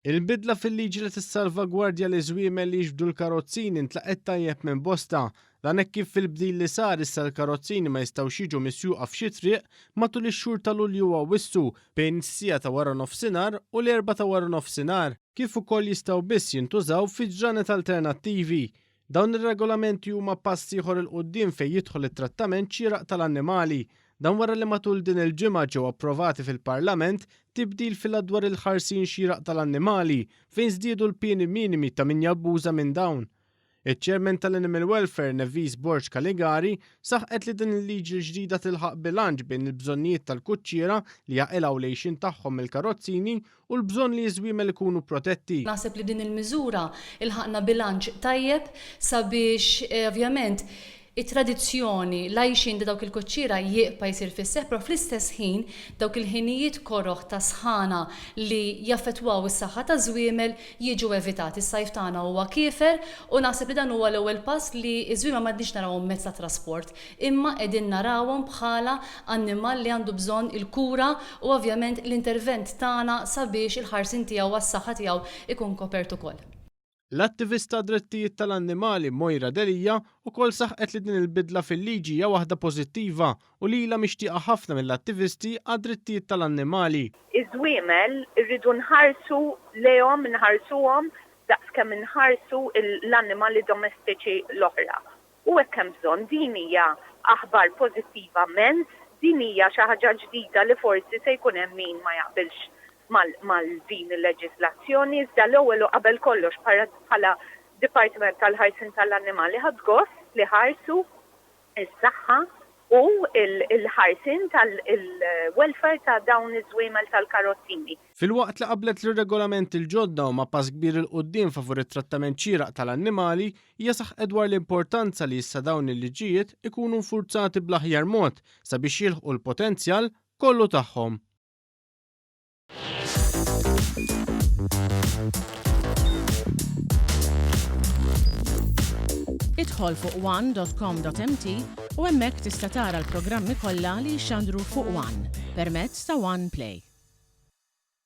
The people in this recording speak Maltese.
Il-bidla fil-liġi li tissalvagwardja l-iżwiemel li jixbdu l-karozzini intlaqet tajjeb minn bosta. Dan hekk kif fil-bdil li sar issa l-karozzini ma jistgħux jiġu misjuqa f'xi triq matul ix-xhur ta' Lulju u Awwissu bejn is-sija ta' wara nofsinhar u l-erba' ta' wara nofsinhar, kif ukoll jistgħu biss jintużaw fi ġranet alternattivi. Dawn ir-regolamenti huma pass ieħor il quddiem fejn jidħol it-trattament xieraq tal-annimali. Dan wara li matul din il-ġimgħa ġew approvati fil-Parlament tibdil fil-adwar il-ħarsien xieraq tal-annimali fejn żdiedu l-pieni minimi ta' min jabbuża minn dawn. Iċ-Chairman tal-Animal Welfare Nevis Borġ Kaligari saħqet li din il-liġi ġdida tilħaq bilanċ bejn il-bżonnijiet tal-kuċċiera li jaqilgħu lejxin tagħhom il-karozzini u l-bżonn li l-iżwiemel ikunu protetti. Naħseb li din il-miżura ilħaqna bilanċ tajjeb sabiex ovvjament it-tradizzjoni lajxin dawk il-kuċċiera jieqpa jsir fis-seħħ, però fl-istess ħin dawk il-ħinijiet koroħ ta' sħana li jaffettwaw is-saħħa ta' żwiemel jiġu evitati. Is-sajf tagħna huwa kiefer u naħseb li dan huwa l-ewwel pass li ż-żwiemel m'għandniex narawhom mezz ta' trasport, imma qegħdin narawhom bħala annimal li għandu bżonn il-kura u ovvjament l-intervent tagħna sabiex il-ħarsien tiegħu għas-saħħa tiegħu ikun kopert ukoll. L-attivista drittijiet tal-annimali Mojra Delija ukoll saħqet li din il-bidla fil-liġi hija waħda pożittiva u li ilha mixtieqa ħafna mill-attivisti għad-drittijiet tal-annimali. Iż-żwiemel irridu nħarsu lejhom, nħarsuhom daqskemm inħarsu l-annimali domestiċi l-oħra. U hekk hemm bżonn din hija aħbar pożittiva mens, din hija xi ħaġa ġdida li forsi se jkun hemm min ma jaqbilx mal din il-leġislazzjoni, iżda l-ewwel u qabel kollox bħala Dipartiment tal-ħarsin tal-annimali ħadd gost li ħarsu is-saħħa u l-ħarsin tal-welfare ta' dawn iż-żwiemel tal-karozzini. Fil-waqt li qablet l-regolamenti l-ġodda u ma' pass kbir il-qudiem favur it-trattament xieraq tal-annimali, hija saħqet dwar l-importanza li issa dawn il-liġijiet ikunu nfurzati bl-aħjar mod sabiex jilħqu l-potenzjal kollu tagħhom. Idħol fuq one.com.mt u hemmhekk tista' tara l-programmi kollha li jxandru fuq One permezz ta' One Play.